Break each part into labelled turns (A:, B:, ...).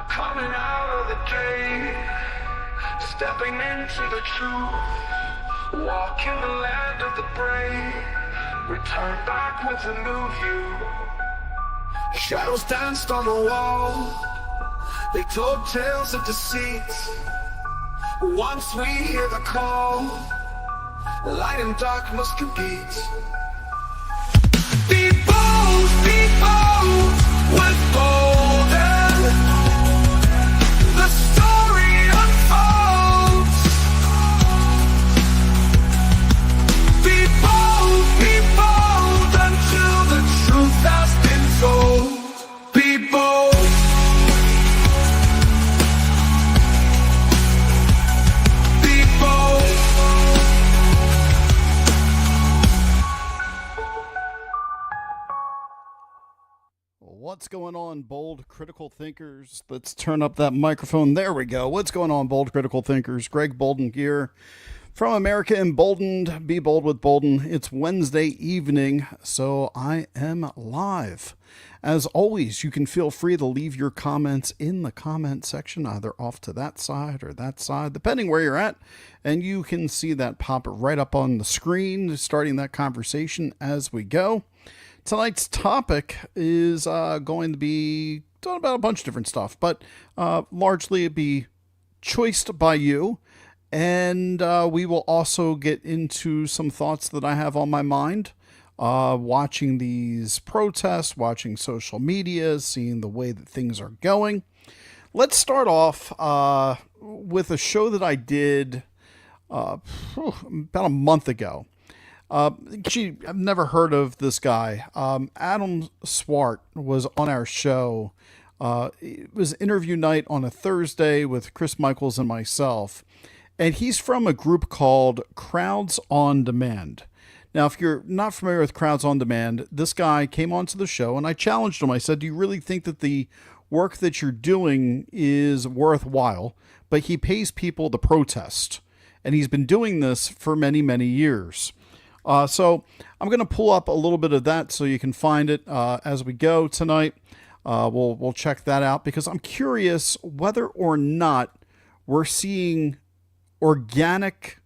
A: Coming out of the cave, stepping into the truth, walking the land of the brave, return back with a new view. Shadows danced on the wall, they told tales of deceit. Once we hear the call, light and dark must compete. Be bold with golden. The story unfolds. Be bold until the truth has been told. Be bold.
B: What's going on, bold critical thinkers? Let's turn up that microphone. There we go. What's going on, bold critical thinkers? Greg Bolden here from America Emboldened. Be bold with Bolden. It's Wednesday evening, so I am live. As always, you can feel free to leave your comments in the comment section, either off to that side or that side, depending where you're at. And you can see that pop right up on the screen, starting that conversation as we go. Tonight's topic is going to be talking about a bunch of different stuff, but largely it'll be choiced by you. And we will also get into some thoughts that I have on my mind, watching these protests, watching social media, seeing the way that things are going. Let's start off with a show that I did about a month ago. I've never heard of this guy. Adam Swart was on our show. It was interview night on a Thursday with Chris Michaels and myself. And he's from a group called Crowds on Demand. Now, if you're not familiar with Crowds on Demand, this guy came onto the show and I challenged him. I said, do you really think that the work that you're doing is worthwhile? But he pays people to protest. And he's been doing this for many, many years. So I'm going to pull up a little bit of that so you can find it as we go tonight. We'll check that out because I'm curious whether or not we're seeing organic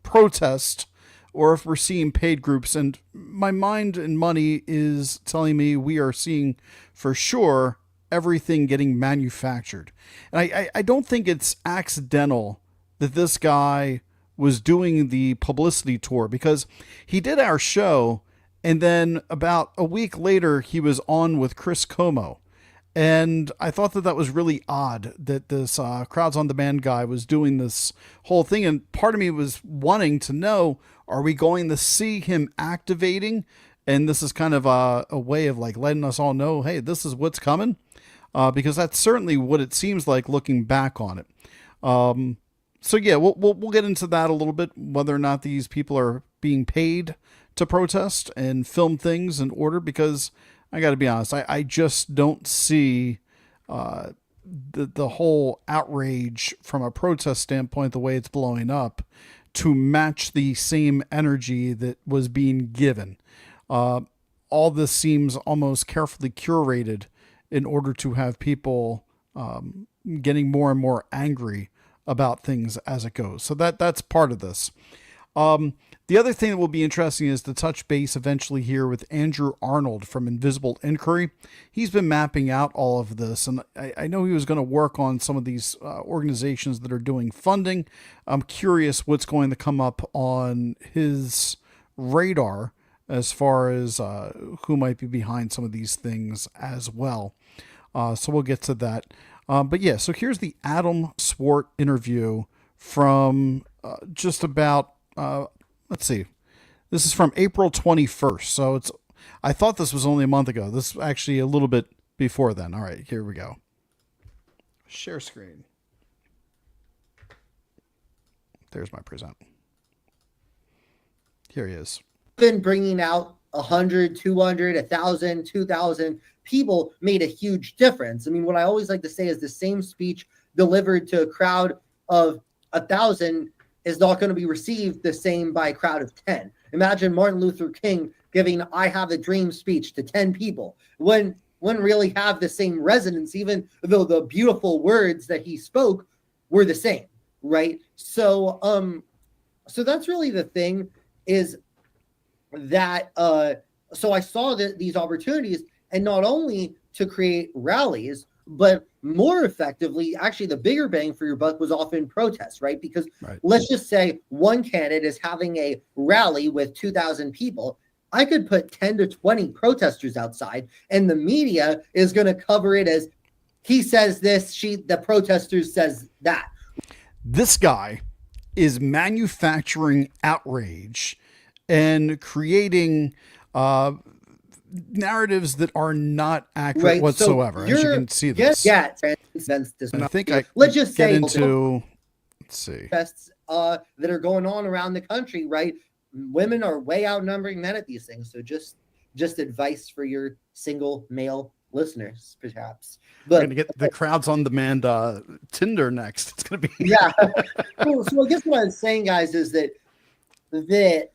B: protest or if we're seeing paid groups. And my mind and money is telling me we are seeing for sure everything getting manufactured. And I don't think it's accidental that this guy was doing the publicity tour, because he did our show and then about a week later he was on with Chris Como. And I thought that was really odd that this Crowds on Demand guy was doing this whole thing. And part of me was wanting to know, are we going to see him activating? And this is kind of a way of like letting us all know, hey, this is what's coming. Because that's certainly what it seems like looking back on it. So yeah, we'll get into that a little bit, whether or not these people are being paid to protest and film things in order, because I got to be honest, I just don't see the whole outrage from a protest standpoint, the way it's blowing up, to match the same energy that was being given. All this seems almost carefully curated in order to have people getting more and more angry about things as it goes. So that's part of this. The other thing that will be interesting is to touch base eventually here with Andrew Arnold from Invisible Inquiry. He's been mapping out all of this, and I know he was going to work on some of these organizations that are doing funding. I'm curious what's going to come up on his radar as far as who might be behind some of these things as well. So we'll get to that. But yeah, so here's the Adam Swart interview from just about, let's see, this is from April 21st. So I thought this was only a month ago. This is actually a little bit before then. All right, here we go. Share screen. There's my present. Here he is.
C: Been bringing out 100, 200, 1,000, 2,000 people made a huge difference. I mean, what I always like to say is the same speech delivered to a crowd of 1,000 is not going to be received the same by a crowd of 10. Imagine Martin Luther King giving I have a dream speech to 10 people when wouldn't really have the same resonance, even though the beautiful words that he spoke were the same, right? So that's really the thing, is that so I saw that these opportunities, and not only to create rallies, but more effectively, actually the bigger bang for your buck was often protests, right? Because let's just say one candidate is having a rally with 2,000 people. I could put 10 to 20 protesters outside, and the media is going to cover it as he says this, the protesters says that.
B: This guy is manufacturing outrage and creating narratives that are not accurate whatsoever. So as you can see this.
C: Yeah.
B: And I think
C: let's just
B: get
C: say
B: into, let's see.
C: Protests that are going on around the country, right? Women are way outnumbering men at these things. So just advice for your single male listeners, perhaps. But
B: we're going to get the Crowds on Demand Tinder next. It's going to be
C: yeah. So I guess what I was saying, guys, is that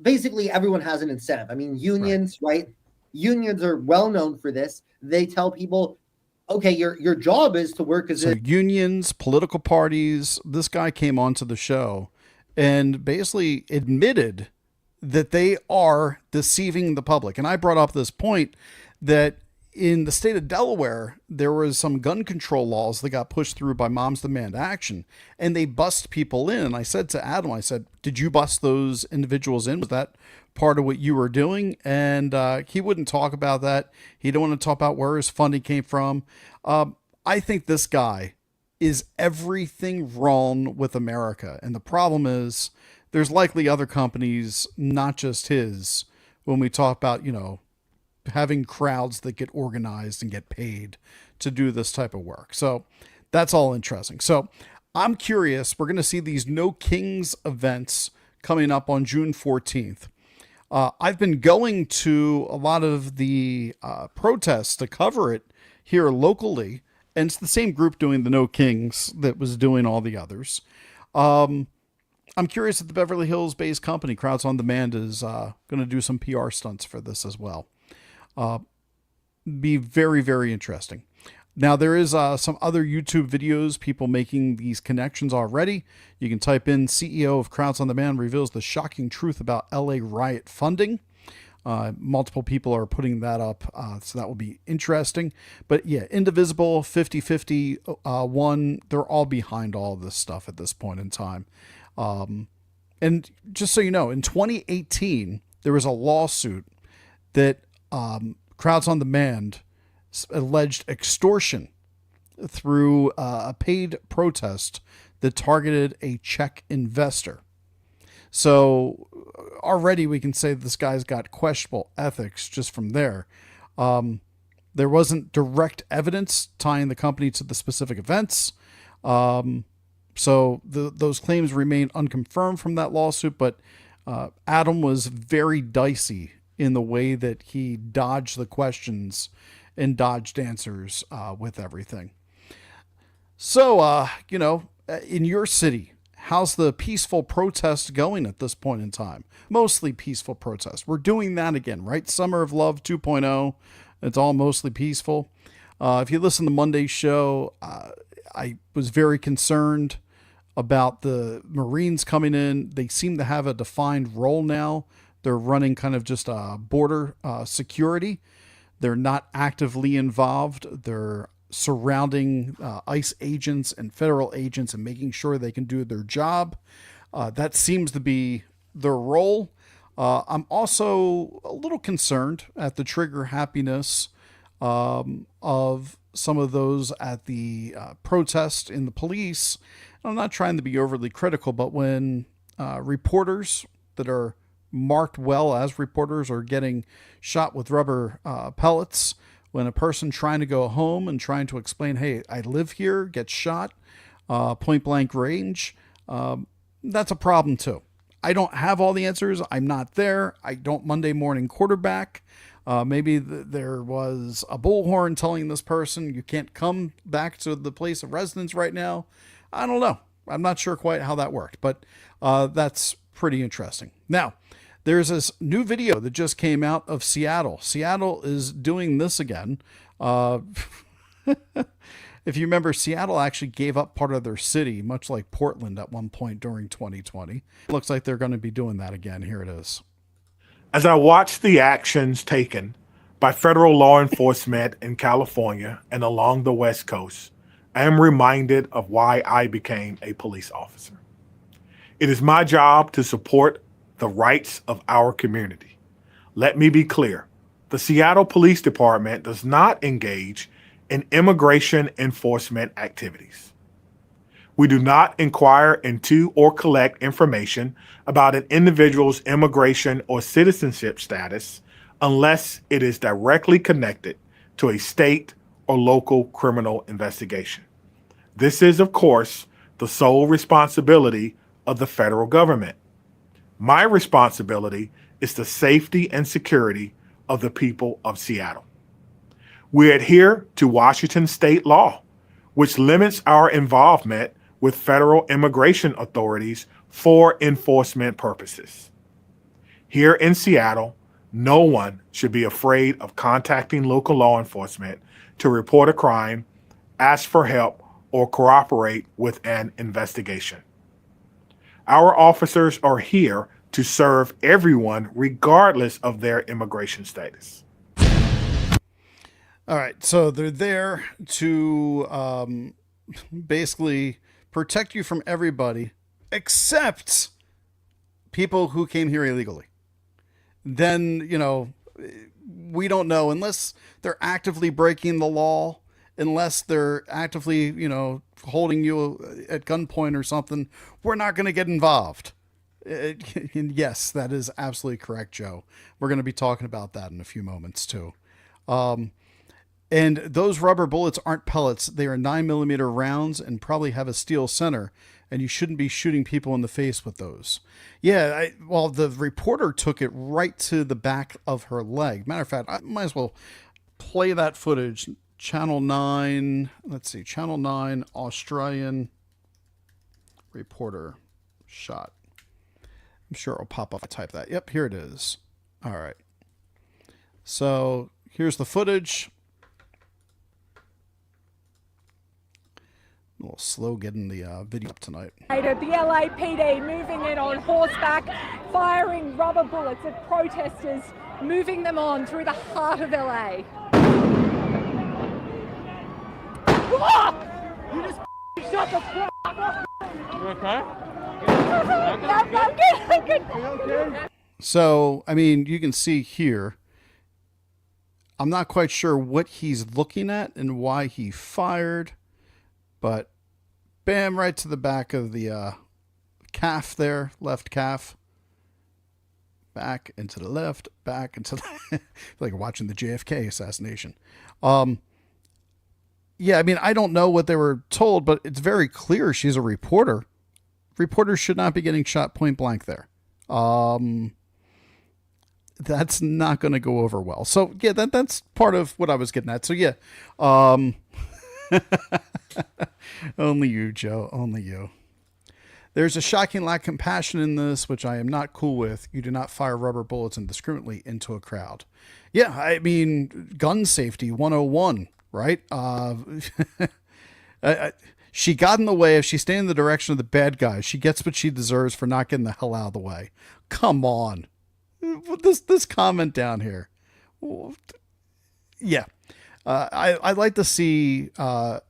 C: basically everyone has an incentive. I mean, unions, right? Unions are well known for this. They tell people, okay, your job is to work as
B: unions, political parties. This guy came onto the show and basically admitted that they are deceiving the public. And I brought up this point that in the state of Delaware, there was some gun control laws that got pushed through by Moms Demand Action, and they bust people in. And I said to Adam, I said, did you bust those individuals in? Was that part of what you were doing? And he wouldn't talk about that. He didn't want to talk about where his funding came from. I think this guy is everything wrong with America. And the problem is there's likely other companies, not just his, when we talk about, having crowds that get organized and get paid to do this type of work. So that's all interesting. So I'm curious. We're going to see these No Kings events coming up on June 14th. I've been going to a lot of the protests to cover it here locally, and it's the same group doing the No Kings that was doing all the others. I'm curious if the Beverly Hills-based company Crowds on Demand is going to do some PR stunts for this as well. Be very, very interesting. Now, there is some other YouTube videos, people making these connections already. You can type in CEO of Crowds on Demand reveals the shocking truth about LA riot funding. Multiple people are putting that up, so that will be interesting. But yeah, Indivisible, 50/50, One, they're all behind all of this stuff at this point in time. And just so you know, in 2018, there was a lawsuit that Crowds on Demand alleged extortion through a paid protest that targeted a Czech investor. So already we can say this guy's got questionable ethics just from there. There wasn't direct evidence tying the company to the specific events. So those claims remain unconfirmed from that lawsuit, but Adam was very dicey in the way that he dodged the questions and dodged answers with everything. So, in your city, how's the peaceful protest going at this point in time? Mostly peaceful protest. We're doing that again, right? Summer of Love 2.0. It's all mostly peaceful. If you listen to Monday's show, I was very concerned about the Marines coming in. They seem to have a defined role now. They're running kind of just border security. They're not actively involved. They're surrounding ICE agents and federal agents and making sure they can do their job. That seems to be their role. I'm also a little concerned at the trigger happiness of some of those at the protest in the police. I'm not trying to be overly critical, but when reporters that are marked well as reporters are getting shot with rubber pellets, when a person trying to go home and trying to explain, hey, I live here, gets shot, point blank range, that's a problem too. I don't have all the answers. I'm not there. I don't Monday morning quarterback. Maybe there was a bullhorn telling this person you can't come back to the place of residence right now. I don't know. I'm not sure quite how that worked, but that's pretty interesting. Now, There's this new video that just came out of Seattle. Seattle is doing this again. If you remember, Seattle actually gave up part of their city, much like Portland at one point during 2020. Looks like they're going to be doing that again. Here it is.
D: As I watch the actions taken by federal law enforcement in California and along the West Coast, I am reminded of why I became a police officer. It is my job to support the rights of our community. Let me be clear. The Seattle Police Department does not engage in immigration enforcement activities. We do not inquire into or collect information about an individual's immigration or citizenship status unless it is directly connected to a state or local criminal investigation. This is, of course, the sole responsibility of the federal government. My responsibility is the safety and security of the people of Seattle. We adhere to Washington state law, which limits our involvement with federal immigration authorities for enforcement purposes. Here in Seattle, no one should be afraid of contacting local law enforcement to report a crime, ask for help, or cooperate with an investigation. Our officers are here to serve everyone regardless of their immigration status.
B: All right, so they're there to basically protect you from everybody except people who came here illegally. Then, we don't know unless they're actively breaking the law, unless they're actively, holding you at gunpoint or something. We're not going to get involved. And yes, that is absolutely correct, Joe. We're going to be talking about that in a few moments too. And those rubber bullets aren't pellets. They are 9mm rounds and probably have a steel center. And you shouldn't be shooting people in the face with those. Yeah, the reporter took it right to the back of her leg. Matter of fact, I might as well play that footage. Channel 9, let's see, Channel 9 Australian reporter shot. I'm sure it'll pop up if I type that. Yep, here it is. All right. So here's the footage. A little slow getting the video up tonight.
E: The LAPD moving in on horseback, firing rubber bullets at protesters, moving them on through the heart of LA. You just shut the fuck up. You okay? I'm good.
B: So, I mean, you can see here, I'm not quite sure what he's looking at and why he fired, but bam, right to the back of the calf there, left calf. Back into the left, back into the like watching the JFK assassination. Yeah, I mean, I don't know what they were told, but it's very clear she's a reporter. Reporters should not be getting shot point blank there. That's not going to go over well. So yeah, that's part of what I was getting at. So yeah, only you, Joe, only you. There's a shocking lack of compassion in this, which I am not cool with. You do not fire rubber bullets indiscriminately into a crowd. Yeah, I mean, gun safety 101, right? She got in the way. If she stayed in the direction of the bad guys, she gets what she deserves for not getting the hell out of the way. Come on. This comment down here. Yeah. I'd like to see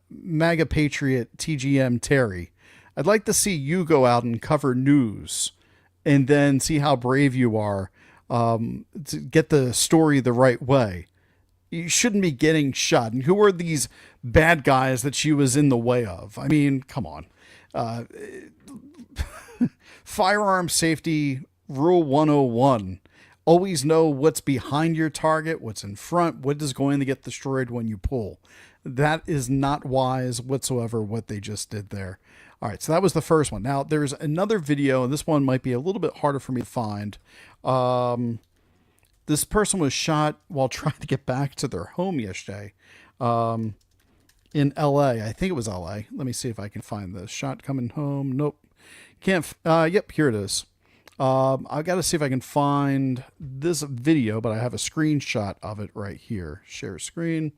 B: MAGA Patriot TGM Terry. I'd like to see you go out and cover news and then see how brave you are to get the story the right way. You shouldn't be getting shot. And who are these bad guys that she was in the way of? I mean, come on. Firearm safety rule 101. Always know what's behind your target, what's in front, what is going to get destroyed when you pull. That is not wise whatsoever what they just did there. All right, so that was the first one. Now, there's another video, and this one might be a little bit harder for me to find. This person was shot while trying to get back to their home yesterday in L.A. I think it was L.A. Let me see if I can find this. Shot coming home. Nope. Can't. Yep, here it is. I got to see if I can find this video, but I have a screenshot of it right here. Share screen.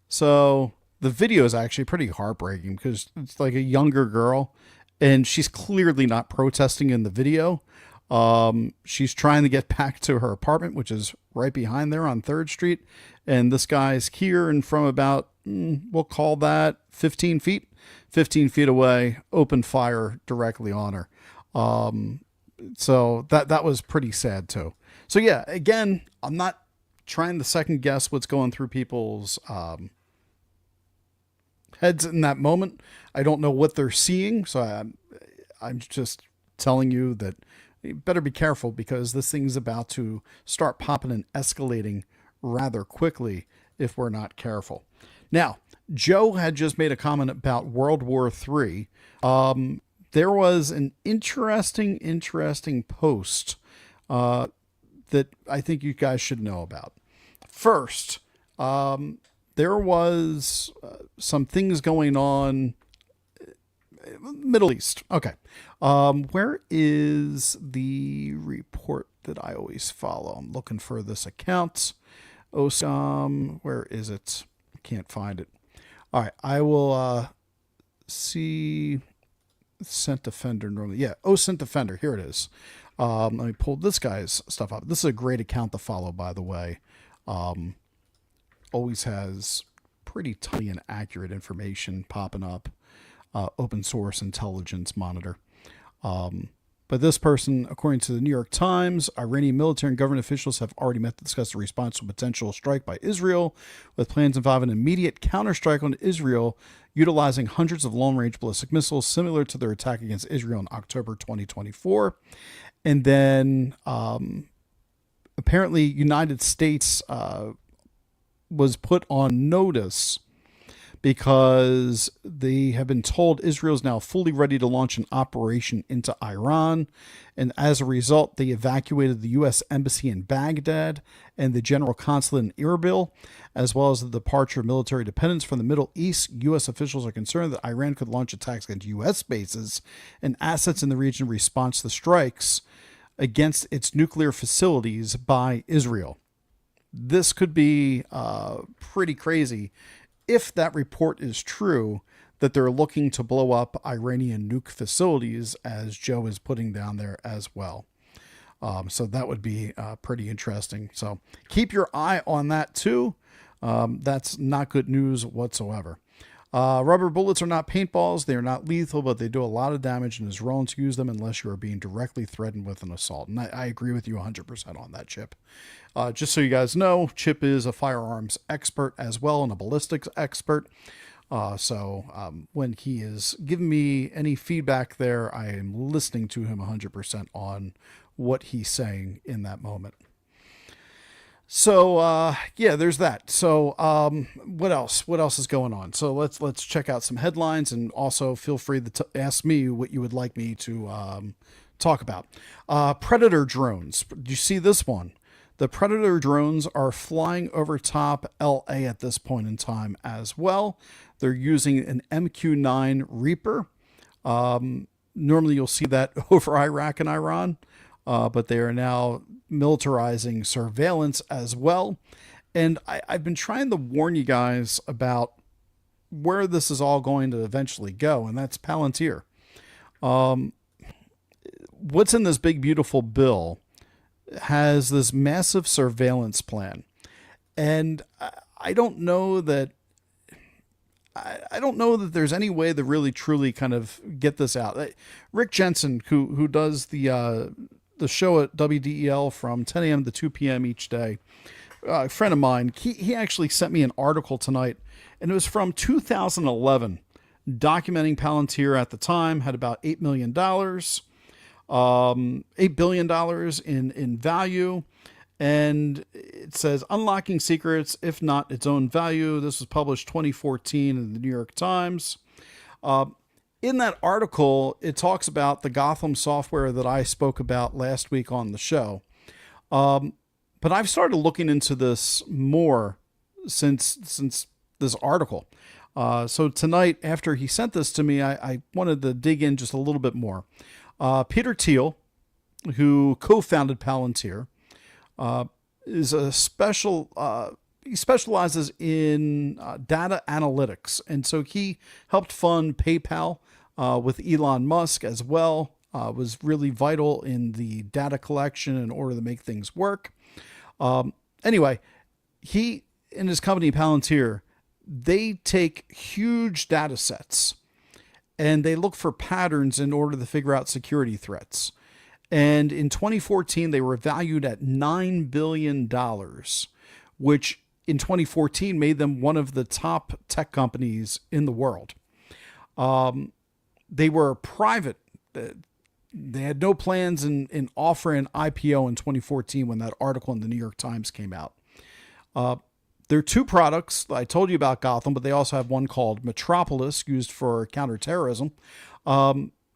B: So the video is actually pretty heartbreaking because it's like a younger girl, and she's clearly not protesting in the video. She's trying to get back to her apartment, which is right behind there on 3rd Street. And this guy's here and from about, we'll call that 15 feet away, open fire directly on her. So that was pretty sad too. So yeah, again, I'm not trying to second guess what's going through people's, heads in that moment. I don't know what they're seeing. So I'm just telling you that you better be careful because this thing's about to start popping and escalating rather quickly if we're not careful. Now, Joe had just made a comment about World War III. There was an interesting post that I think you guys should know about. First, there was some things going on Middle East. Okay. Where is the report that I always follow? I'm looking for this account. Where is it? I can't find it. All right. I will see Scent Defender normally. Yeah. Scent Defender. Here it is. Let me pull this guy's stuff up. This is a great account to follow, by the way. Always has pretty tiny and accurate information popping up. Open source intelligence monitor. But this person, according to the New York Times, Iranian military and government officials have already met to discuss the response to a potential strike by Israel, with plans involving an immediate counterstrike on Israel, utilizing hundreds of long-range ballistic missiles similar to their attack against Israel in October 2024. And then apparently United States was put on notice because they have been told Israel is now fully ready to launch an operation into Iran. And as a result, they evacuated the U.S. Embassy in Baghdad and the General Consulate in Erbil, as well as the departure of military dependents from the Middle East. U.S. officials are concerned that Iran could launch attacks against U.S. bases and assets in the region in response to the strikes against its nuclear facilities by Israel. This could be pretty crazy if that report is true, that they're looking to blow up Iranian nuke facilities, as Joe is putting down there as well. So that would be pretty interesting. So keep your eye on that too. That's not good news whatsoever. Rubber bullets are not paintballs. They are not lethal, but they do a lot of damage, and it's wrong to use them unless you are being directly threatened with an assault. And I agree with you 100% on that, Chip. Just so you guys know, Chip is a firearms expert as well and a ballistics expert. So when he is giving me any feedback there, I am listening to him 100% on what he's saying in that moment. So, yeah, there's that. So, what else? What else is going on? So let's check out some headlines, and also feel free to ask me what you would like me to, talk about. Predator drones. Do you see this one? The Predator drones are flying over top LA at this point in time as well. They're using an MQ-9 Reaper. Normally you'll see that over Iraq and Iran. But they are now militarizing surveillance as well. And I've been trying to warn you guys about where this is all going to eventually go, and that's Palantir. What's in this big, beautiful bill has this massive surveillance plan. And I don't know that there's any way to really, truly kind of get this out. Rick Jensen, who does the show at WDEL from 10 a.m. to 2 p.m. each day, a friend of mine, he actually sent me an article tonight, and it was from 2011, documenting Palantir at the time had about $8 million, $8 billion in value. And it says unlocking secrets, if not its own value. This was published 2014 in the New York Times. In that article, it talks about the Gotham software that I spoke about last week on the show. But I've started looking into this more since this article. So tonight, after he sent this to me, I wanted to dig in just a little bit more. Peter Thiel, who co-founded Palantir, is a he specializes in data analytics. And so he helped fund PayPal with Elon Musk as well, was really vital in the data collection in order to make things work. Anyway, he and his company Palantir, they take huge data sets and they look for patterns in order to figure out security threats. And in 2014, they were valued at $9 billion, which in 2014 made them one of the top tech companies in the world. They were private. They had no plans in offering an IPO in 2014 when that article in the New York Times came out. There are two products. I told you about Gotham, but they also have one called Metropolis, used for counterterrorism.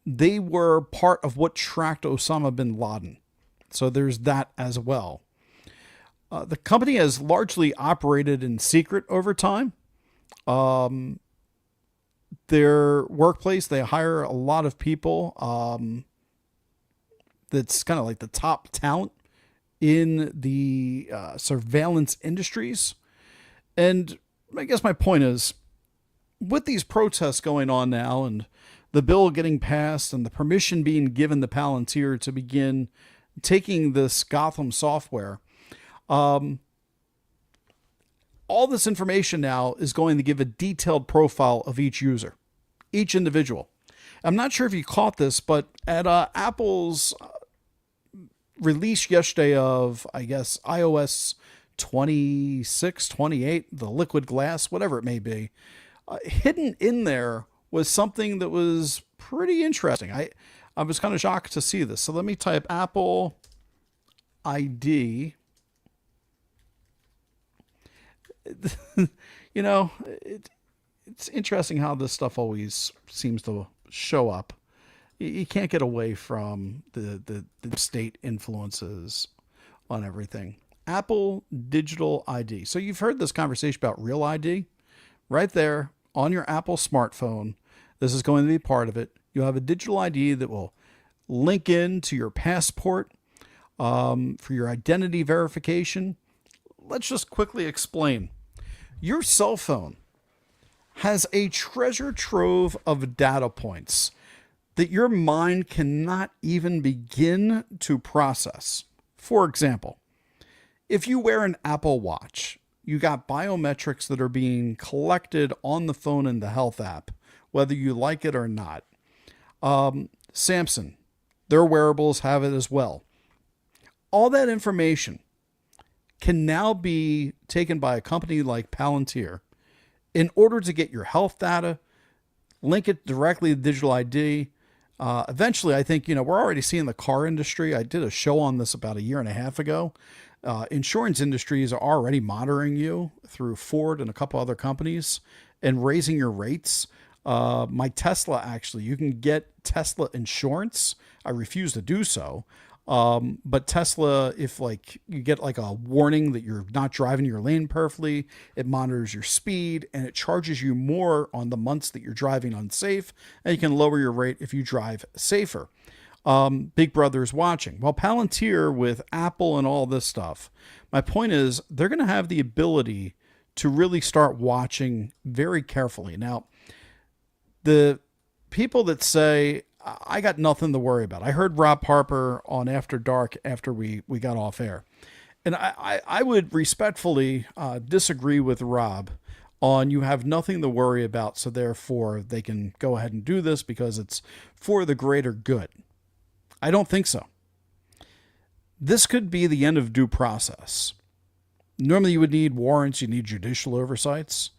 B: They were part of what tracked Osama bin Laden. So there's that as well. The company has largely operated in secret over time. Their workplace, they hire a lot of people. That's kind of like the top talent in the surveillance industries. And I guess my point is, with these protests going on now and the bill getting passed and the permission being given to Palantir to begin taking this Gotham software, all this information now is going to give a detailed profile of each user, each individual. I'm not sure if you caught this, but at Apple's release yesterday of, I guess, iOS 26, 28, the liquid glass, whatever it may be, hidden in there was something that was pretty interesting. I was kind of shocked to see this. So let me type Apple ID. You know, it's interesting how this stuff always seems to show up. You can't get away from the state influences on everything. Apple Digital ID. So you've heard this conversation about Real ID. Right there on your Apple smartphone, this is going to be part of it. You'll have a digital ID that will link in to your passport for your identity verification. Let's just quickly explain. Your cell phone has a treasure trove of data points that your mind cannot even begin to process. For example, if you wear an Apple Watch, you got biometrics that are being collected on the phone in the health app, whether you like it or not. Samsung, their wearables have it as well. All that information can now be taken by a company like Palantir in order to get your health data, link it directly to digital ID. Eventually, I think, we're already seeing the car industry. I did a show on this about a year and a half ago. Insurance industries are already monitoring you through Ford and a couple other companies and raising your rates. My Tesla, actually, you can get Tesla insurance. I refuse to do so. But Tesla, if you get a warning that you're not driving your lane perfectly, it monitors your speed and it charges you more on the months that you're driving unsafe, and you can lower your rate if you drive safer. Big Brother's watching. Well, Palantir with Apple and all this stuff, my point is they're going to have the ability to really start watching very carefully. Now, the people that say, I got nothing to worry about. I heard Rob Harper on After Dark after we got off air. And I would respectfully disagree with Rob on you have nothing to worry about, so therefore they can go ahead and do this because it's for the greater good. I don't think so. This could be the end of due process. Normally you would need warrants, you need judicial oversights.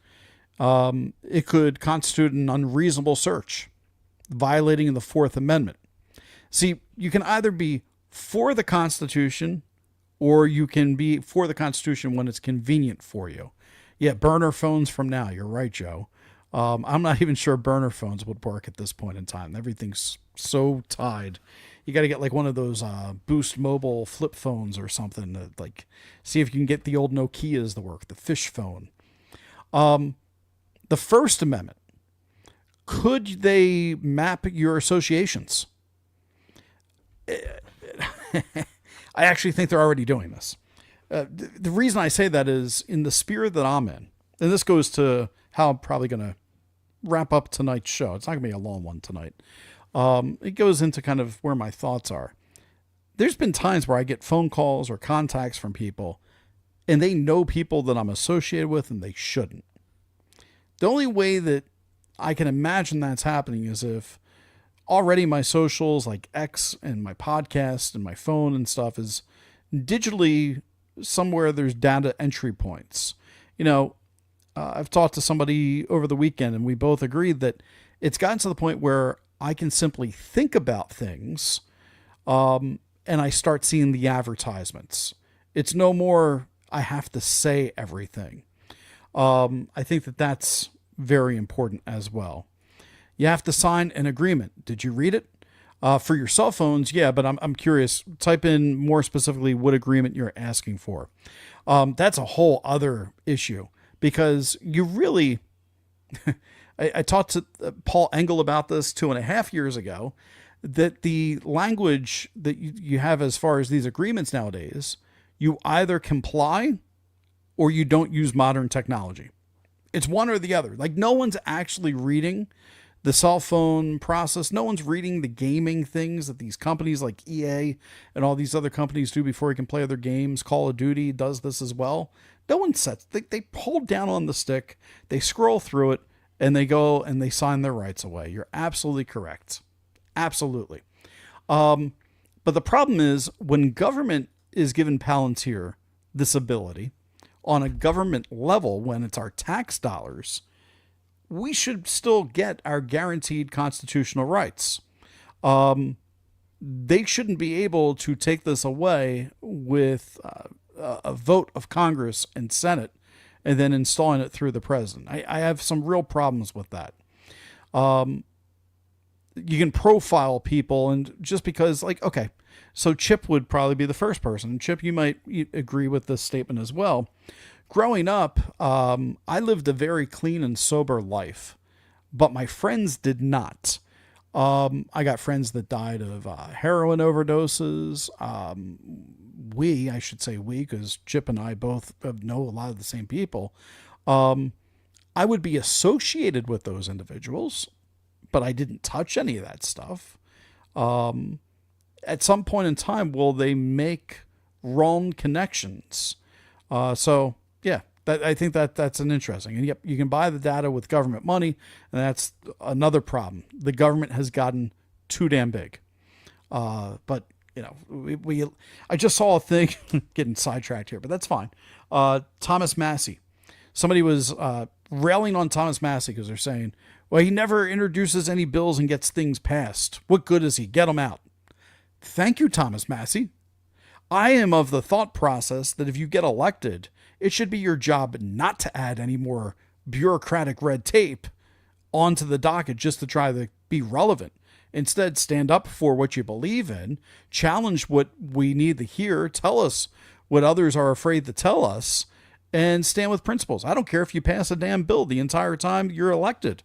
B: It could constitute an unreasonable search, violating the Fourth Amendment. See, you can either be for the Constitution or you can be for the Constitution when it's convenient for you. Yeah, burner phones from now. You're right, Joe. I'm not even sure burner phones would work at this point in time. Everything's so tied. You got to get one of those Boost Mobile flip phones or something to see if you can get the old Nokias to work, the fish phone. The First Amendment. Could they map your associations? I actually think they're already doing this. The reason I say that is in the spirit that I'm in, and this goes to how I'm probably going to wrap up tonight's show. It's not going to be a long one tonight. It goes into kind of where my thoughts are. There's been times where I get phone calls or contacts from people, and they know people that I'm associated with, and they shouldn't. The only way that I can imagine that's happening is if already my socials like X and my podcast and my phone and stuff is digitally somewhere there's data entry points. I've talked to somebody over the weekend and we both agreed that it's gotten to the point where I can simply think about things and I start seeing the advertisements. It's no more I have to say everything. I think that that's very important as well. You have to sign an agreement. Did you read it? For your cell phones, yeah, but I'm curious. Type in more specifically what agreement you're asking for. That's a whole other issue because you really... I talked to Paul Engel about this 2.5 years ago, that the language that you have as far as these agreements nowadays, you either comply or you don't use modern technology. It's one or the other. Like no one's actually reading the cell phone process. No one's reading the gaming things that these companies like EA and all these other companies do before you can play other games. Call of Duty does this as well. No one sets, they hold down on the stick, they scroll through it, and they go and they sign their rights away. You're absolutely correct. Absolutely. But the problem is when government is given Palantir this ability on a government level, when it's our tax dollars, we should still get our guaranteed constitutional rights. They shouldn't be able to take this away with a vote of Congress and Senate and then installing it through the president. I have some real problems with that. You can profile people, and just because, like, okay, so Chip would probably be the first person. Chip, you might agree with this statement as well. Growing up, I lived a very clean and sober life, but my friends did not. I got friends that died of heroin overdoses. I should say we, because Chip and I both know a lot of the same people. I would be associated with those individuals, but I didn't touch any of that stuff. At some point in time, will they make wrong connections? So yeah, I think that's an interesting. And yep, you can buy the data with government money, and that's another problem. The government has gotten too damn big. But I just saw a thing, getting sidetracked here, but that's fine. Thomas Massey. Somebody was railing on Thomas Massey because they're saying, well, he never introduces any bills and gets things passed. What good is he? Get them out. Thank you, Thomas Massey. I am of the thought process that if you get elected, it should be your job not to add any more bureaucratic red tape onto the docket just to try to be relevant. Instead, stand up for what you believe in, challenge what we need to hear, tell us what others are afraid to tell us, and stand with principles. I don't care if you pass a damn bill the entire time you're elected.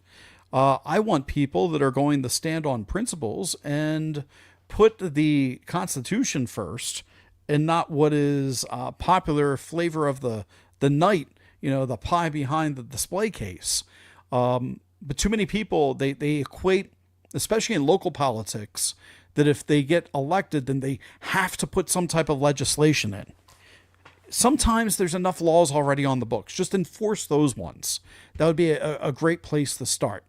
B: I want people that are going to stand on principles and put the Constitution first and not what is popular flavor of the night, the pie behind the display case. But too many people, they equate, especially in local politics, that if they get elected, then they have to put some type of legislation in. Sometimes there's enough laws already on the books. Just enforce those ones. That would be a great place to start.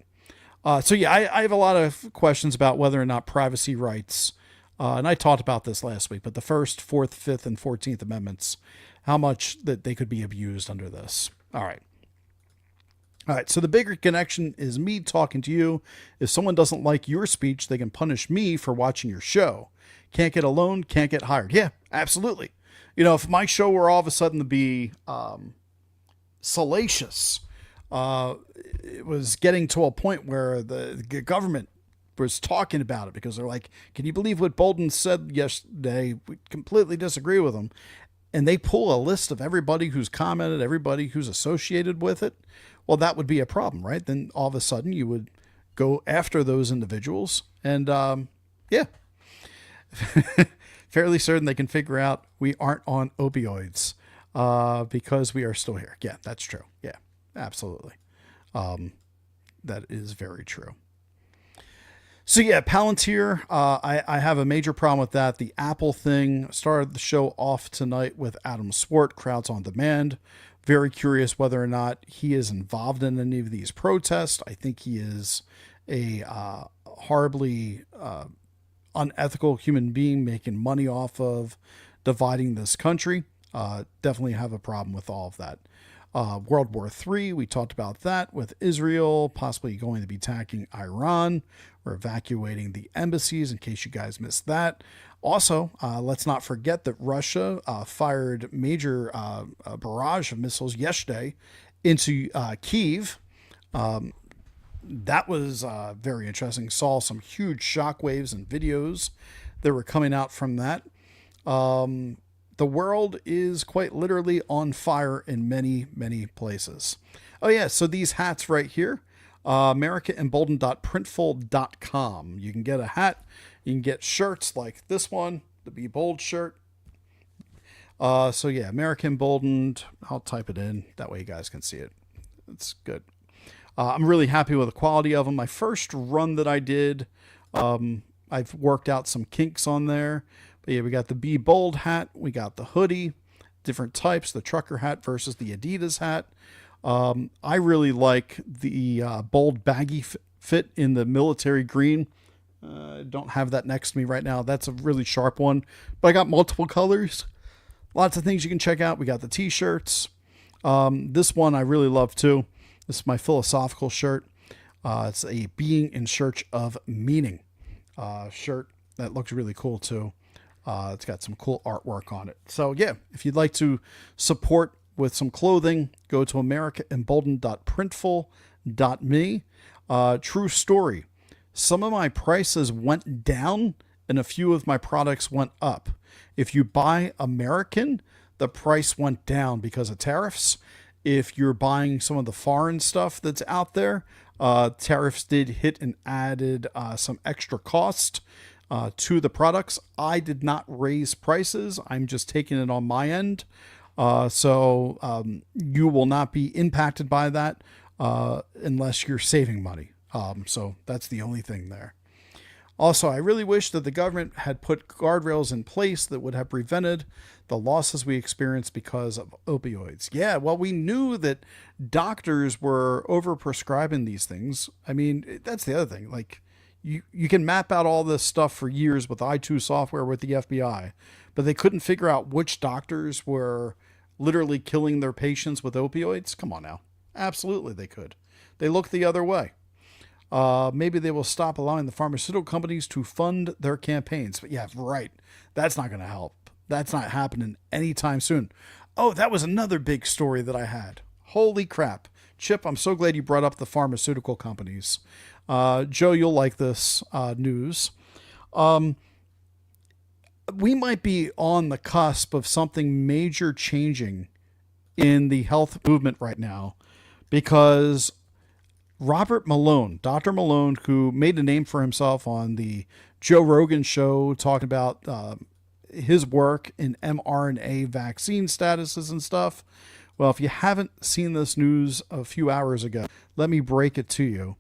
B: So yeah, I have a lot of questions about whether or not privacy rights, and I talked about this last week, but the First, Fourth, Fifth, and 14th Amendments, how much that they could be abused under this. All right. So the bigger connection is me talking to you. If someone doesn't like your speech, they can punish me for watching your show. Can't get a loan, can't get hired. Yeah, absolutely. If my show were all of a sudden to be salacious, it was getting to a point where the government was talking about it because they're like, can you believe what Bolden said yesterday? We completely disagree with him. And they pull a list of everybody who's commented, everybody who's associated with it. Well, that would be a problem, right? Then all of a sudden you would go after those individuals. And yeah, fairly certain they can figure out we aren't on opioids because we are still here. Yeah, that's true. Yeah, absolutely. That is very true. So yeah, Palantir, I have a major problem with that. The Apple thing started the show off tonight with Adam Swart, Crowds on Demand. Very curious whether or not he is involved in any of these protests. I think he is a horribly unethical human being making money off of dividing this country. Definitely have a problem with all of that. World War III, we talked about that with Israel possibly going to be attacking Iran. We're evacuating the embassies in case you guys missed that. Also, let's not forget that Russia fired major barrage of missiles yesterday into Kyiv. That was very interesting. Saw some huge shockwaves and videos that were coming out from that. The world is quite literally on fire in many, many places. Oh yeah, so these hats right here, AmericaEmboldened.printful.com. You can get a hat. You can get shirts like this one, the Be Bold shirt. So yeah, America Emboldened. I'll type it in. That way you guys can see it. It's good. I'm really happy with the quality of them. My first run that I did, I've worked out some kinks on there. But yeah, we got the Be Bold hat. We got the hoodie, different types, the trucker hat versus the Adidas hat. I really like the bold baggy fit in the military green. I don't have that next to me right now. That's a really sharp one, but I got multiple colors. Lots of things you can check out. We got the t-shirts. This one I really love too. This is my philosophical shirt. It's a Being in Search of Meaning shirt that looks really cool too. It's got some cool artwork on it. So yeah, if you'd like to support with some clothing, go to AmericaEmboldened.printful.me. True story. Some of my prices went down and a few of my products went up. If you buy American, the price went down because of tariffs. If you're buying some of the foreign stuff that's out there, tariffs did hit and added some extra cost to the products. I did not raise prices. I'm just taking it on my end. So you will not be impacted by that unless you're saving money. So that's the only thing there. Also, I really wish that the government had put guardrails in place that would have prevented the losses we experienced because of opioids. Yeah, well, we knew that doctors were overprescribing these things. I mean, that's the other thing. Like, you can map out all this stuff for years with I2 software with the FBI, but they couldn't figure out which doctors were literally killing their patients with opioids. Come on now. Absolutely, they could. They look the other way. Maybe they will stop allowing the pharmaceutical companies to fund their campaigns. But yeah, right. That's not going to help. That's not happening anytime soon. Oh, that was another big story that I had. Holy crap. Chip, I'm so glad you brought up the pharmaceutical companies. Joe, you'll like this news. We might be on the cusp of something major changing in the health movement right now because Robert Malone, Dr. Malone, who made a name for himself on the Joe Rogan show, talking about his work in mRNA vaccine statuses and stuff. Well, if you haven't seen this news a few hours ago, let me break it to you.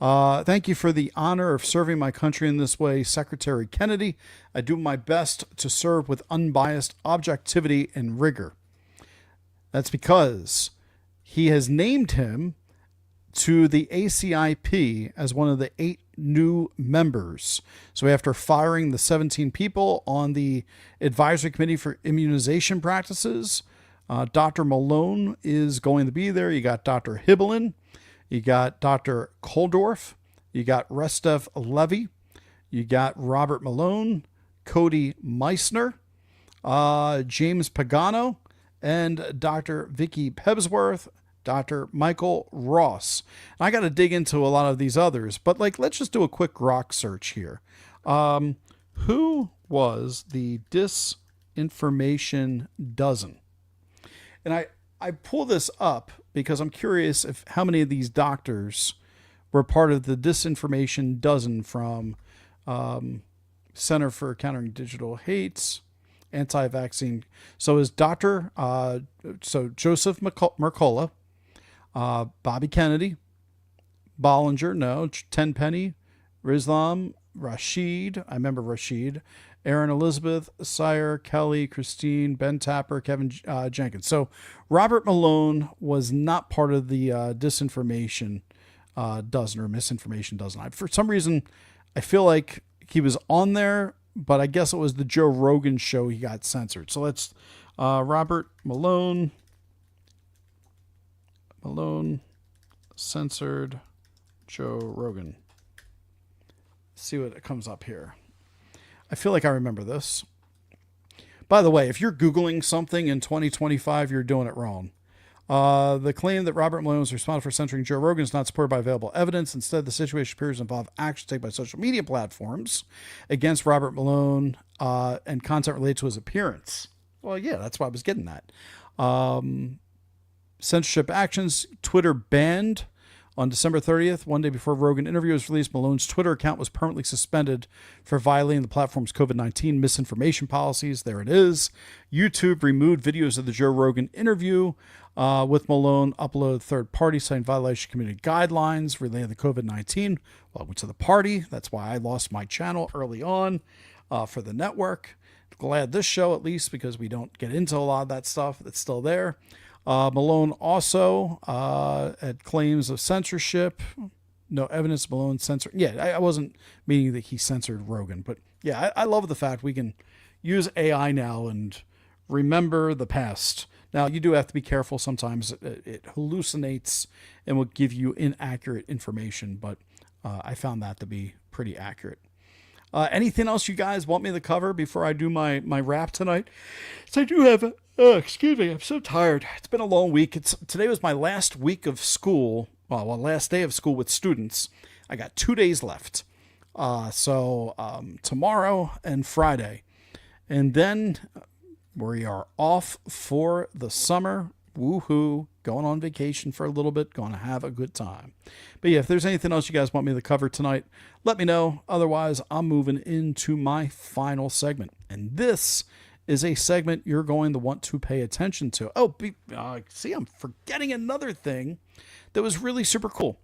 B: Thank you for the honor of serving my country in this way, Secretary Kennedy. I do my best to serve with unbiased objectivity and rigor. That's because he has named him to the ACIP as one of the 8 new members. So after firing the 17 people on the Advisory Committee for Immunization Practices, Dr. Malone is going to be there. You got Dr. Hibbelin, you got Dr. Koldorf, you got Restev Levy, you got Robert Malone, Cody Meissner, James Pagano, and Dr. Vicky Pebsworth, Dr. Michael Ross. I got to dig into a lot of these others, but let's just do a quick grok search here. Who was the disinformation dozen? And I pull this up because I'm curious if how many of these doctors were part of the disinformation dozen from Center for Countering Digital Hate, anti-vaccine. So is Dr. So Joseph Mercola, Bobby Kennedy, Bollinger, no, Tenpenny, Rizlam, Rashid, I remember Rashid, Aaron Elizabeth, Sire, Kelly, Christine, Ben Tapper, Kevin Jenkins. So Robert Malone was not part of the disinformation dozen or misinformation dozen. For some reason, I feel like he was on there, but I guess it was the Joe Rogan show he got censored. So let's Robert Malone censored Joe Rogan. See what comes up here. I feel like I remember this. By the way, if you're Googling something in 2025, you're doing it wrong. The claim that Robert Malone was responsible for censoring Joe Rogan is not supported by available evidence. Instead, the situation appears to involve action taken by social media platforms against Robert Malone and content related to his appearance. Well, yeah, that's why I was getting that. Censorship actions. Twitter banned on December 30th, one day before Rogan interview was released. Malone's Twitter account was permanently suspended for violating the platform's COVID-19 misinformation policies. There it is. YouTube removed videos of the Joe Rogan interview with Malone, uploaded third-party citing violation of community guidelines related to COVID-19. Well, I went to the party. That's why I lost my channel early on for the network. Glad this show, at least, because we don't get into a lot of that stuff that's still there. Malone also had claims of censorship. No evidence Malone censored. Yeah, I wasn't meaning that he censored Rogan, but yeah, I love the fact we can use AI now and remember the past. Now, you do have to be careful. Sometimes it hallucinates and will give you inaccurate information, but I found that to be pretty accurate. Anything else you guys want me to cover before I do my rap tonight? So I do have, excuse me, I'm so tired. It's been a long week. Today was my last week of school. Well, last day of school with students. I got 2 days left. So tomorrow and Friday. And then we are off for the summer. Woohoo. Going on vacation for a little bit. Going to have a good time. But yeah, if there's anything else you guys want me to cover tonight, let me know. Otherwise, I'm moving into my final segment. And this is a segment you're going to want to pay attention to. Oh, see, I'm forgetting another thing that was really super cool.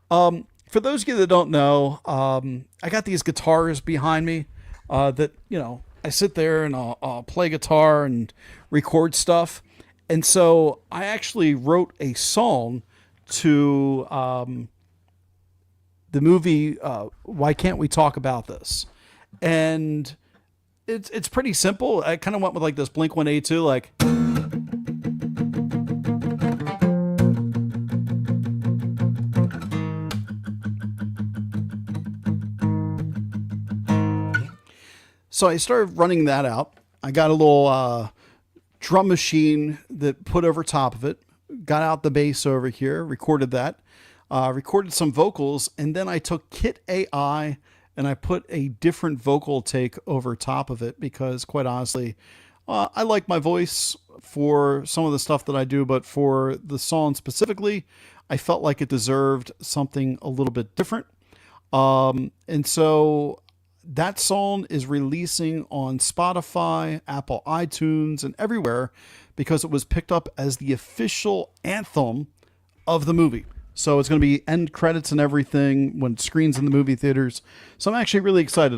B: For those of you that don't know, I got these guitars behind me that, you know, I sit there and I'll play guitar and record stuff. And so I actually wrote a song to the movie Why Can't We Talk About This? And it's pretty simple. I kind of went with like this Blink-182, like... So I started running that out. I got a little drum machine that put over top of it, got out the bass over here, recorded that, recorded some vocals, and then I took Kit AI and I put a different vocal take over top of it because, quite honestly, I like my voice for some of the stuff that I do, but for the song specifically, I felt like it deserved something a little bit different. And so that song is releasing on Spotify, Apple iTunes, and everywhere because it was picked up as the official anthem of the movie. So it's going to be end credits and everything when it screens in the movie theaters. So I'm actually really excited.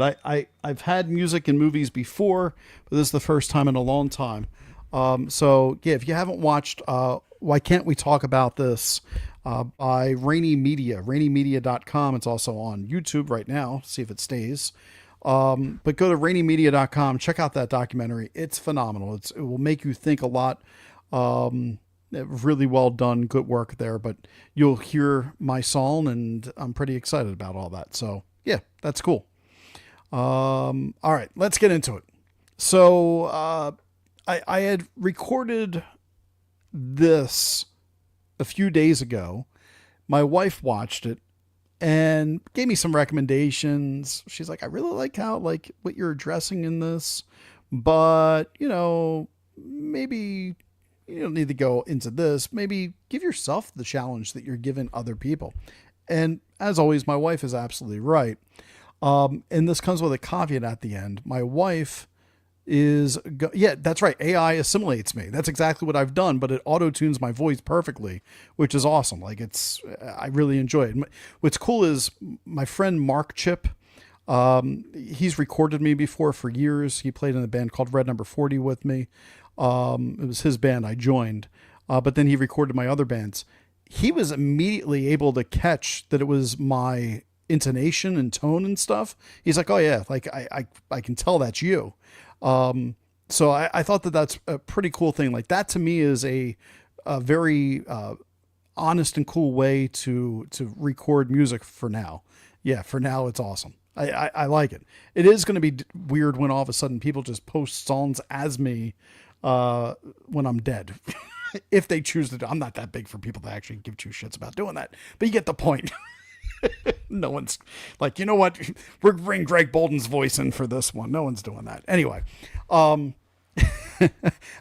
B: I've had music in movies before, but this is the first time in a long time. So yeah, if you haven't watched Why Can't We Talk About This by Rainy Media, rainymedia.com. It's also on YouTube right now. See if it stays. But go to rainymedia.com, check out that documentary. It's phenomenal. It will make you think a lot. Really well done. Good work there, but you'll hear my song and I'm pretty excited about all that. So yeah, that's cool. All right, let's get into it. So, I had recorded this a few days ago. My wife watched it and gave me some recommendations. She's like, I really like how, like, what you're addressing in this, but, you know, maybe you don't need to go into this. Maybe give yourself the challenge that you're giving other people. And as always, my wife is absolutely right. And this comes with a caveat at the end. My wife yeah, that's right. AI assimilates me. That's exactly what I've done, but it auto tunes my voice perfectly, which is awesome. Like I really enjoy it. What's cool is my friend Mark Chip. He's recorded me before for years. He played in a band called Red Number 40 with me. It was his band I joined, but then he recorded my other bands. He was immediately able to catch that it was my intonation and tone and stuff. He's like, oh yeah, like I can tell that's you. So I thought that that's a pretty cool thing. Like that to me is a very, honest and cool way to record music for now. Yeah. For now it's awesome. I like it. It is going to be weird when all of a sudden people just post songs as me, when I'm dead, if they choose to do. I'm not that big for people to actually give two shits about doing that, but you get the point. No one's like, you know what? We're bringing Greg Bolden's voice in for this one. No one's doing that. Anyway, I'm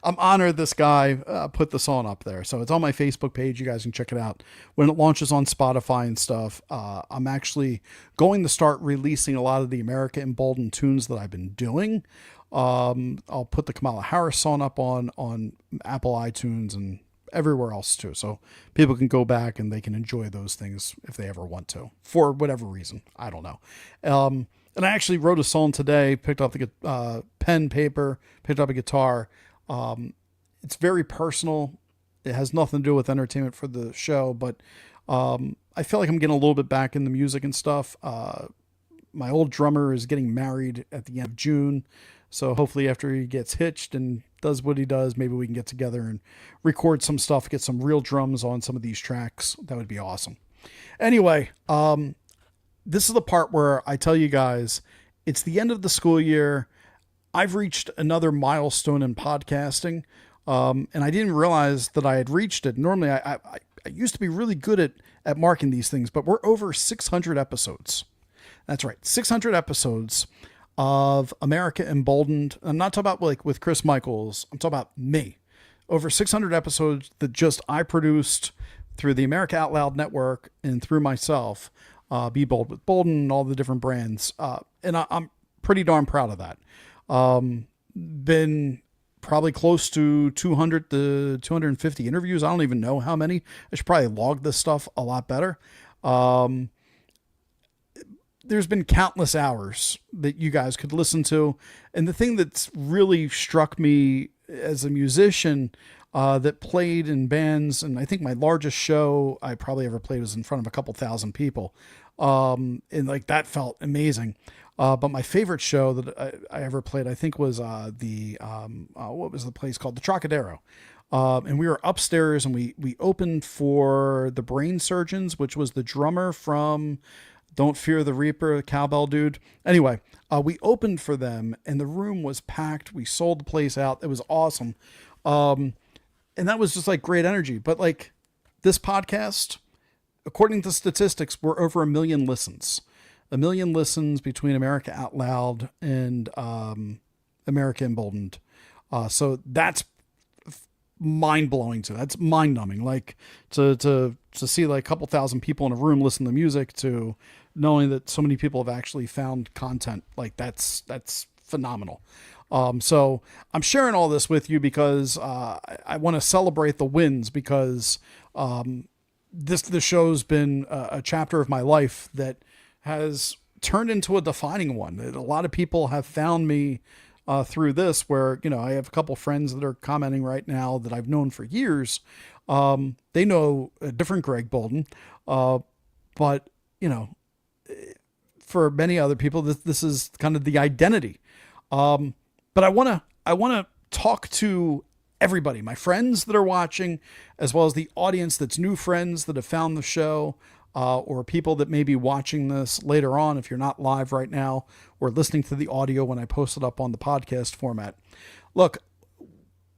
B: honored this guy put the song up there. So it's on my Facebook page. You guys can check it out. When it launches on Spotify and stuff, I'm actually going to start releasing a lot of the America Emboldened tunes that I've been doing. I'll put the Kamala Harris song up on Apple iTunes and everywhere else too. So people can go back and they can enjoy those things if they ever want to, for whatever reason. I don't know. And I actually wrote a song today, picked up the pen, paper, picked up a guitar. It's very personal. It has nothing to do with entertainment for the show, but I feel like I'm getting a little bit back in the music and stuff. My old drummer is getting married at the end of June. So hopefully after he gets hitched and does what he does, maybe we can get together and record some stuff, get some real drums on some of these tracks. That would be awesome. Anyway, this is the part where I tell you guys, it's the end of the school year. I've reached another milestone in podcasting. And I didn't realize that I had reached it. Normally I used to be really good at marking these things, but we're over 600 episodes. That's right. 600 episodes of America Emboldened. I'm not talking about like with Chris Michaels. I'm talking about me. Over 600 episodes that just I produced through the America Out Loud Network and through myself. Be Bold with Bolden and all the different brands. And I'm pretty darn proud of that. Been probably close to 200 to 250 interviews. I don't even know how many. I should probably log this stuff a lot better. There's been countless hours that you guys could listen to. And the thing that's really struck me as a musician that played in bands, and I think my largest show I probably ever played was in front of a couple thousand people. And like that felt amazing. But my favorite show that I ever played, I think was what was the place called? The Trocadero. And we were upstairs and we opened for the Brain Surgeons, which was the drummer from Don't Fear the Reaper, cowbell dude. Anyway, we opened for them and the room was packed. We sold the place out. It was awesome. And that was just like great energy. But like this podcast, according to statistics, we're over 1 million listens. 1 million listens between America Out Loud and America Emboldened. So that's mind blowing too. That's mind numbing. Like to see like a couple thousand people in a room listen to music, to knowing that so many people have actually found content. Like that's phenomenal. So I'm sharing all this with you because I want to celebrate the wins, because this show's been a chapter of my life that has turned into a defining one. A lot of people have found me through this, where, you know, I have a couple friends that are commenting right now that I've known for years. They know a different Greg Bolden. But, you know, for many other people, this is kind of the identity. But I want to talk to everybody, my friends that are watching, as well as the audience that's new friends that have found the show, or people that may be watching this later on if you're not live right now, or listening to the audio when I post it up on the podcast format. Look,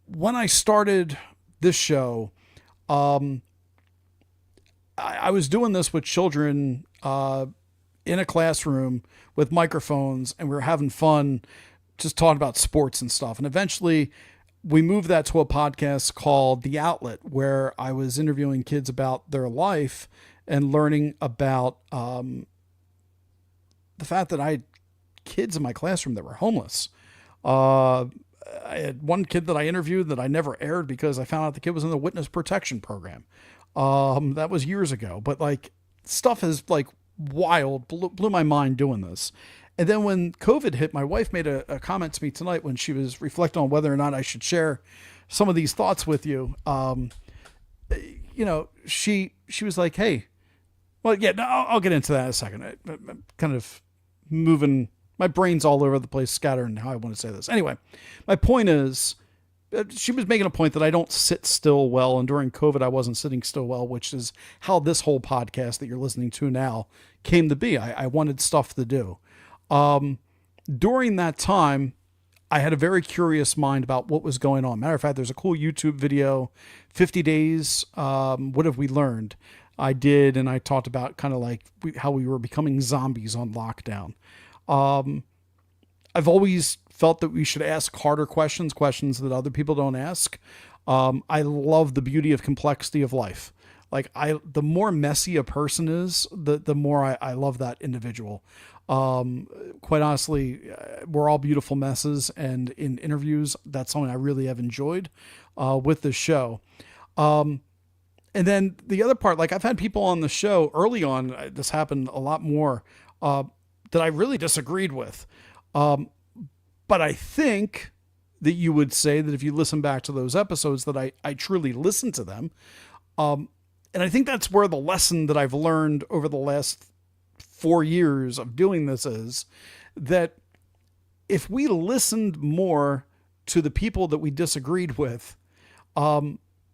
B: when I started this show, I was doing this with children in a classroom with microphones, and we were having fun just talking about sports and stuff. And eventually we moved that to a podcast called The Outlet, where I was interviewing kids about their life and learning about the fact that I had kids in my classroom that were homeless. I had one kid that I interviewed that I never aired because I found out the kid was in the witness protection program. That was years ago, but like stuff is like wild, blew my mind doing this. And then when COVID hit, my wife made a comment to me tonight when she was reflecting on whether or not I should share some of these thoughts with you. She was like, "Hey, well, yeah, no, I'll get into that in a second. I'm kind of moving, my brain's all over the place, scattering how I want to say this. Anyway, my point is, she was making a point that I don't sit still well, and during COVID, I wasn't sitting still well, which is how this whole podcast that you're listening to now came to be. I wanted stuff to do. During that time, I had a very curious mind about what was going on. Matter of fact, there's a cool YouTube video, 50 days. What have we learned? I did, and I talked about kind of like how we were becoming zombies on lockdown. I've always felt that we should ask harder questions that other people don't ask. I love the beauty of complexity of life. Like the more messy a person is, the more I love that individual. Quite honestly, we're all beautiful messes, and in interviews, that's something I really have enjoyed, with the show. And then the other part, like I've had people on the show early on, this happened a lot more, that I really disagreed with. But I think that you would say that if you listen back to those episodes that I truly listened to them. And I think that's where the lesson that I've learned over the last 4 years of doing this is that if we listened more to the people that we disagreed with,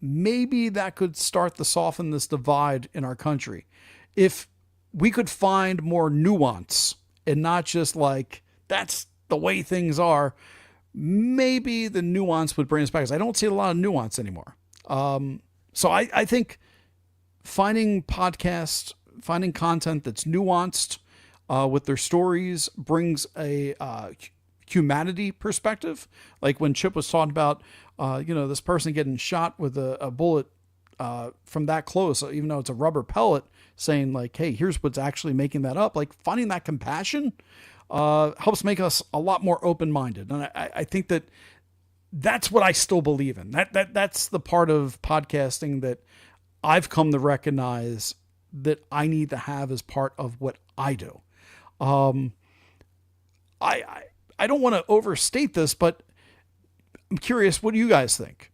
B: maybe that could start to soften this divide in our country. If we could find more nuance and not just like, that's the way things are, maybe the nuance would bring us back. 'Cause I don't see a lot of nuance anymore. So I think finding content that's nuanced, with their stories brings a, humanity perspective. Like when Chip was talking about, this person getting shot with a bullet, from that close, even though it's a rubber pellet, saying like, hey, here's what's actually making that up. Like finding that compassion, helps make us a lot more open-minded. And I think that's what I still believe in. That's the part of podcasting that I've come to recognize that I need to have as part of what I do. I don't want to overstate this, but I'm curious, what do you guys think?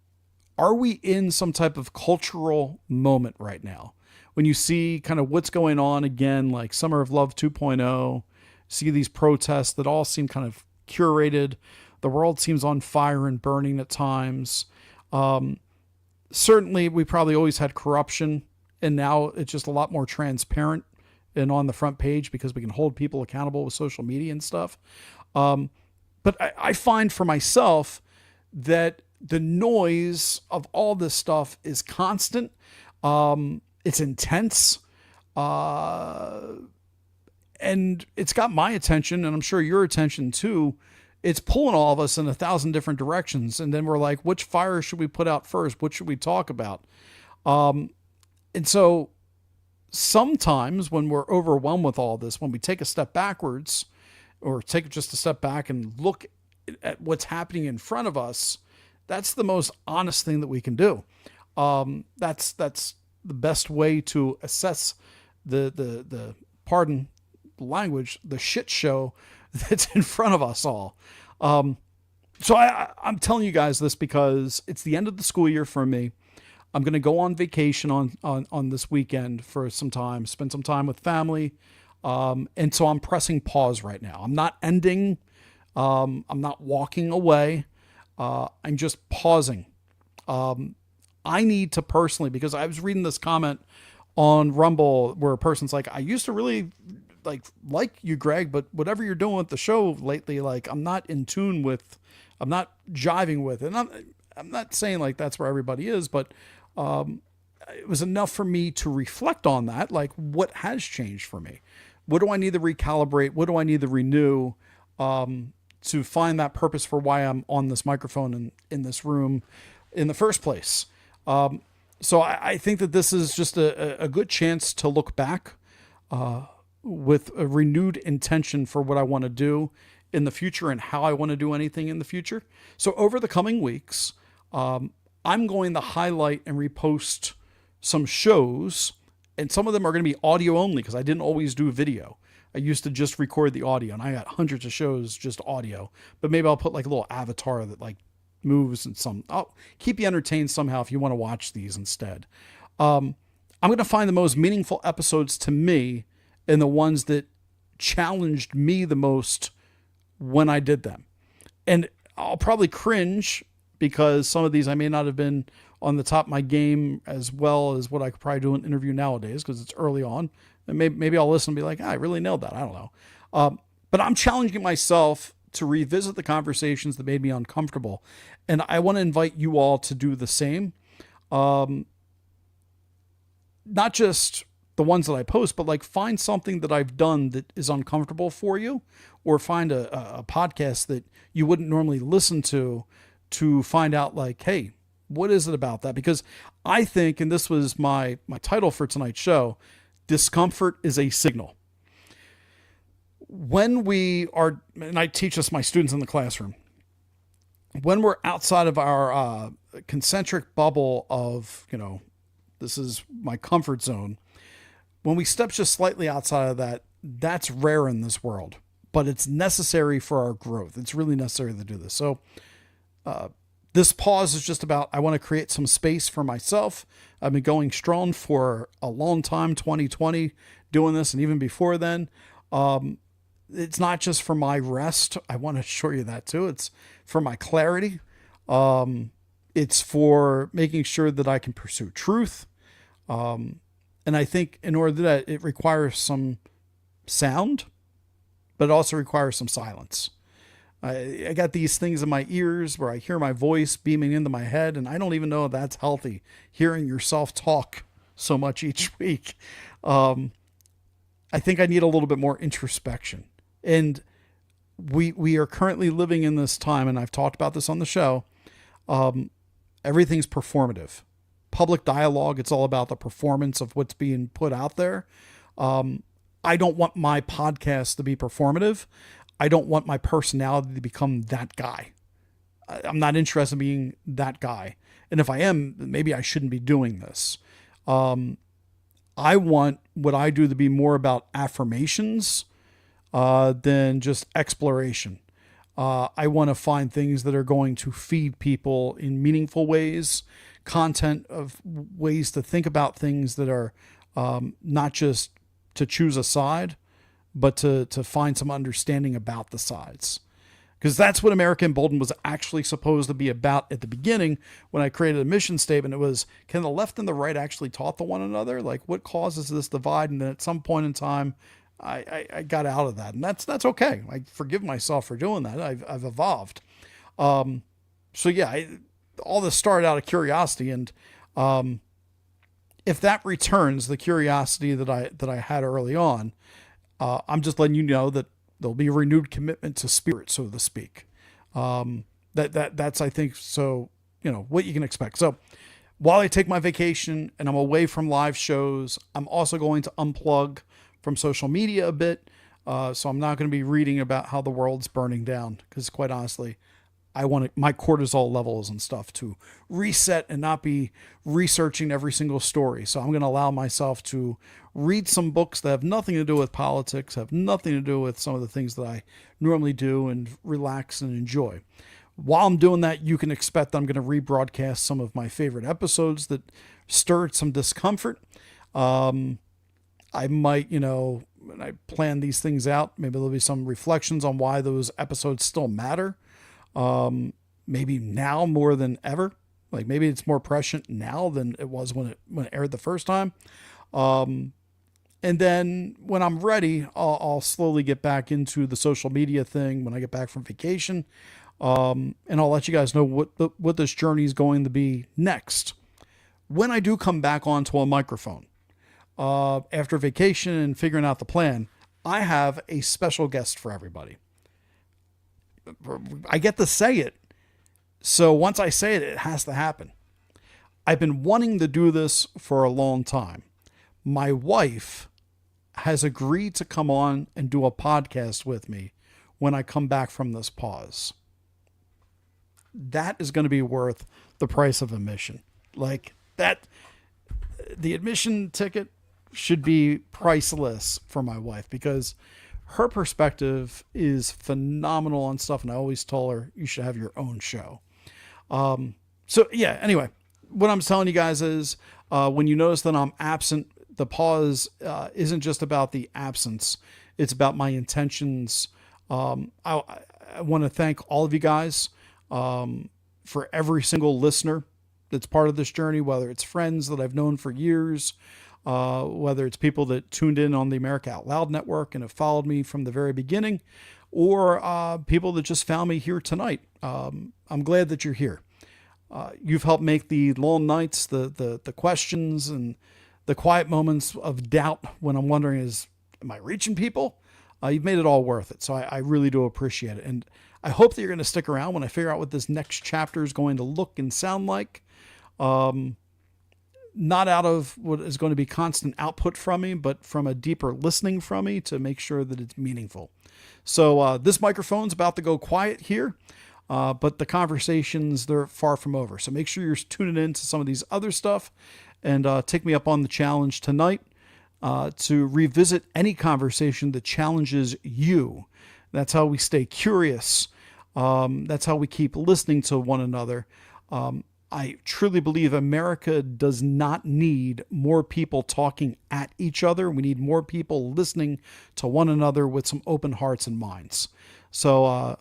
B: Are we in some type of cultural moment right now? When you see kind of what's going on again, like Summer of Love 2.0, see these protests that all seem kind of curated. The world seems on fire and burning at times. Certainly we probably always had corruption, and now it's just a lot more transparent and on the front page because we can hold people accountable with social media and stuff. But I find for myself that the noise of all this stuff is constant. It's intense. And it's got my attention, and I'm sure your attention too. It's pulling all of us in 1,000 different directions. And then we're like, which fire should we put out first? What should we talk about? And so sometimes when we're overwhelmed with all this, when we take a step backwards or take just a step back and look at what's happening in front of us, that's the most honest thing that we can do. That's the best way to assess the pardon the language, the shit show that's in front of us all. So I'm telling you guys this because it's the end of the school year for me. I'm going to go on vacation on this weekend for some time, spend some time with family. And so I'm pressing pause right now. I'm not ending. I'm not walking away. I'm just pausing. I need to personally, because I was reading this comment on Rumble where a person's like, I used to really like you, Greg, but whatever you're doing with the show lately, like I'm not in tune with, I'm not jiving with it. And I'm not saying like that's where everybody is, but it was enough for me to reflect on that. Like what has changed for me? What do I need to recalibrate? What do I need to renew, to find that purpose for why I'm on this microphone and in this room in the first place? So I think that this is just a good chance to look back, with a renewed intention for what I want to do in the future and how I want to do anything in the future. So over the coming weeks, I'm going to highlight and repost some shows, and some of them are going to be audio only because I didn't always do video. I used to just record the audio, and I got hundreds of shows just audio. But maybe I'll put like a little avatar that like moves, and I'll keep you entertained somehow if you want to watch these instead. I'm going to find the most meaningful episodes to me and the ones that challenged me the most when I did them. And I'll probably cringe because some of these I may not have been on the top of my game as well as what I could probably do in an interview nowadays because it's early on. And maybe I'll listen and be like, I really nailed that. I don't know. But I'm challenging myself to revisit the conversations that made me uncomfortable. And I want to invite you all to do the same. Not just the ones that I post, but like find something that I've done that is uncomfortable for you, or find a podcast that you wouldn't normally listen to find out like, hey, what is it about that? Because I think, and this was my title for tonight's show, Discomfort is a Signal. When we are, and I teach this to my students in the classroom, when we're outside of our concentric bubble of, this is my comfort zone, when we step just slightly outside of that, that's rare in this world, but it's necessary for our growth. It's really necessary to do this. So this pause is just about, I want to create some space for myself. I've been going strong for a long time, 2020, doing this, and even before then. It's not just for my rest. I want to assure you that too. It's for my clarity. It's for making sure that I can pursue truth. And I think in order to do that, it requires some sound, but it also requires some silence. I got these things in my ears where I hear my voice beaming into my head, and I don't even know if that's healthy, hearing yourself talk so much each week. I think I need a little bit more introspection. And we are currently living in this time, and I've talked about this on the show. Everything's performative. Public dialogue, it's all about the performance of what's being put out there. I don't want my podcast to be performative. I don't want my personality to become that guy. I'm not interested in being that guy. And if I am, maybe I shouldn't be doing this. I want what I do to be more about affirmations than just exploration. I want to find things that are going to feed people in meaningful ways, content of ways to think about things that are not just to choose a side, but to find some understanding about the sides. Because that's what America Emboldened was actually supposed to be about at the beginning when I created a mission statement. It was, can the left and the right actually talk to one another? Like, what causes this divide? And then at some point in time, I got out of that. And that's okay. I forgive myself for doing that. I've evolved. So yeah, all this started out of curiosity. And if that returns the curiosity that I had early on, I'm just letting you know that there'll be a renewed commitment to spirit, so to speak. That's, I think, so, what you can expect. So while I take my vacation and I'm away from live shows, I'm also going to unplug from social media a bit. So I'm not going to be reading about how the world's burning down, because quite honestly, I want my cortisol levels and stuff to reset and not be researching every single story. So I'm going to allow myself to read some books that have nothing to do with politics, have nothing to do with some of the things that I normally do, and relax and enjoy. While I'm doing that, you can expect that I'm going to rebroadcast some of my favorite episodes that stirred some discomfort. I might, when I plan these things out, maybe there'll be some reflections on why those episodes still matter. Maybe now more than ever. Like maybe it's more prescient now than it was when it aired the first time. And then when I'm ready, I'll slowly get back into the social media thing when I get back from vacation. And I'll let you guys know what this journey is going to be next. When I do come back onto a microphone, after vacation and figuring out the plan, I have a special guest for everybody. I get to say it. So once I say it, it has to happen. I've been wanting to do this for a long time. My wife has agreed to come on and do a podcast with me when I come back from this pause. That is going to be worth the price of admission. Like that, the admission ticket should be priceless for my wife because her perspective is phenomenal on stuff. And I always told her you should have your own show. So yeah, anyway, what I'm telling you guys is, when you notice that I'm absent, the pause, isn't just about the absence. It's about my intentions. I want to thank all of you guys, for every single listener that's part of this journey, whether it's friends that I've known for years, whether it's people that tuned in on the America Out Loud network and have followed me from the very beginning, or people that just found me here tonight. I'm glad that you're here. You've helped make the long nights, the questions, and the quiet moments of doubt when I'm wondering, am I reaching people? You've made it all worth it. So I really do appreciate it. And I hope that you're going to stick around when I figure out what this next chapter is going to look and sound like. Not out of what is going to be constant output from me, but from a deeper listening from me to make sure that it's meaningful. So this microphone's about to go quiet here, but the conversations, they're far from over. So make sure you're tuning in to some of these other stuff and take me up on the challenge tonight to revisit any conversation that challenges you. That's how we stay curious. That's how we keep listening to one another. I truly believe America does not need more people talking at each other. We need more people listening to one another with some open hearts and minds. So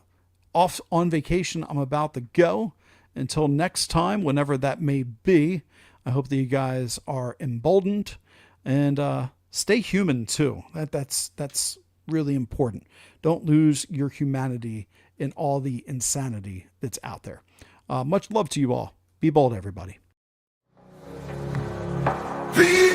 B: off on vacation, I'm about to go. Until next time, whenever that may be, I hope that you guys are emboldened and stay human too. That's really important. Don't lose your humanity in all the insanity that's out there. Much love to you all. Be bold, everybody.
A: Be